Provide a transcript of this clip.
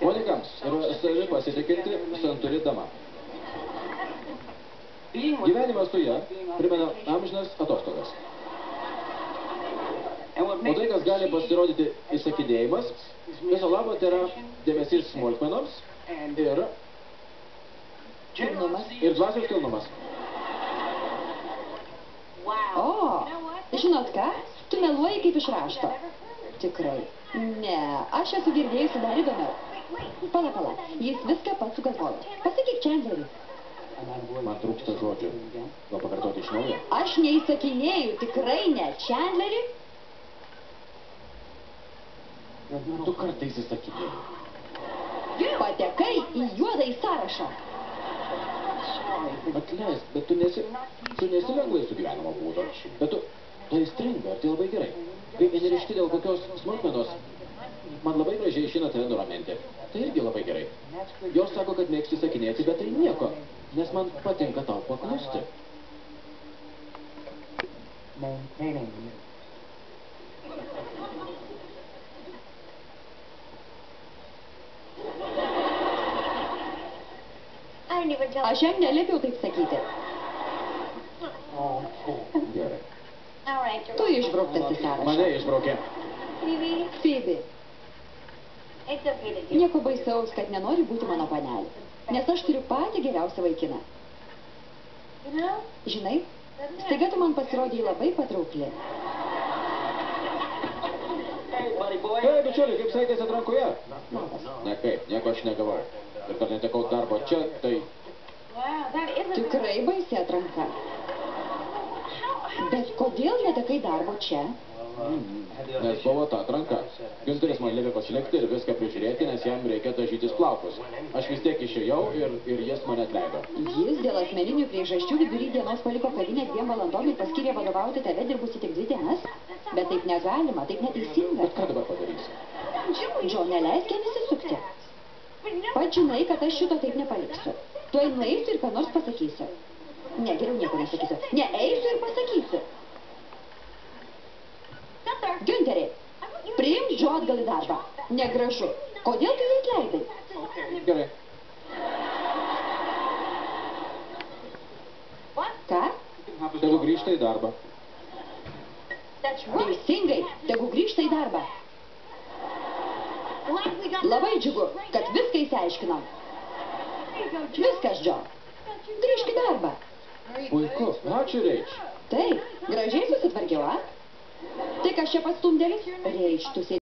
Monika yra savi pasitikinti santūri dama. Gyvenimas su ja primena amžinas atostogas. O tai, kas gali pasirodyti įsakinėjimas, viso labo tai yra dėmesys smulkmenoms ir dvasios kilnumas. O, žinot ką? Tu meluoji kaip iš rašto. Tikrai. Ne, aš esu girdėjusi dar įdomiau. Pala, jis viską pats sugalvojo. Pasakyk Chandlerį. Man trūksta žodžių. Gal pakartoti iš naujo? Aš neįsakinėju, tikrai ne. Chandlerį? Tu kartais įsakinėjai. Patekai į juodąjį sąrašą. Atleisk, bet tu nesi lengvai su gyvenimo būdu. Bet tu aistringa, ir tai labai gerai. Kai įnerišti dėl kokios smulkmenos, man labai gražiai išeina tave nuraminti. Tai irgi labai gerai. Jos sako, kad mėgsti sakinėti, bet tai nieko, nes man patinka tau paklusti. Aš jam neliepiau taip sakyti. Gerai. Tu išbrauktas į sąrašą. Mane išbraukė. Phoebe. Nieko baisaus, kad nenori būti mano panelė. Nes aš turiu patį geriausią vaikiną. Žinai, staiga tu man pasirodėjai labai patraukli. Hei, bičiuli, kaip sekėsi atrankoje? Ne kaip, nieko aš negavau. Ir kad netekau darbo čia, tai... Tikrai baisi atranka. Bet kodėl netekai darbo čia? Nes buvo ta atranka. Günteris man liepė pasilikti ir viską prižiūrėti, nes jam reikia dažytis plaukus. Aš vis tiek išėjau ir jis mane atleido. Jis dėl asmeninių priežasčių vidury dienos paliko kavinę 2 valandom ir paskyrė vadovauti tave dirbusi tik 2 dienas? Bet taip negalima, taip neteisinga. Bet ką dabar padarysi? Džo, neleisk jam įsisukti. Pats žinai, kad aš šito taip nepaliksiu. Tuoj nueisiu ir ką nors pasakysiu. Ne, geriau nieko nesakysiu. Ne, eisiu ir pasakysiu. Günteri, priimk Džo atgal į darbą. Negražu. Kodėl tu jį atleidai? Gerai. Ką? Tegu grįžta į darbą. Teisingai, tegu grįžta į darbą. Labai džiugu, kad viską įsiaiškinom. Viskas, Džo. Grįžk į darbą. Puiku, ačiū, Reič. Taip, gražiai susitvarkiau, a? Tai kas čia pastumdėlis? Reič, tu sėdi.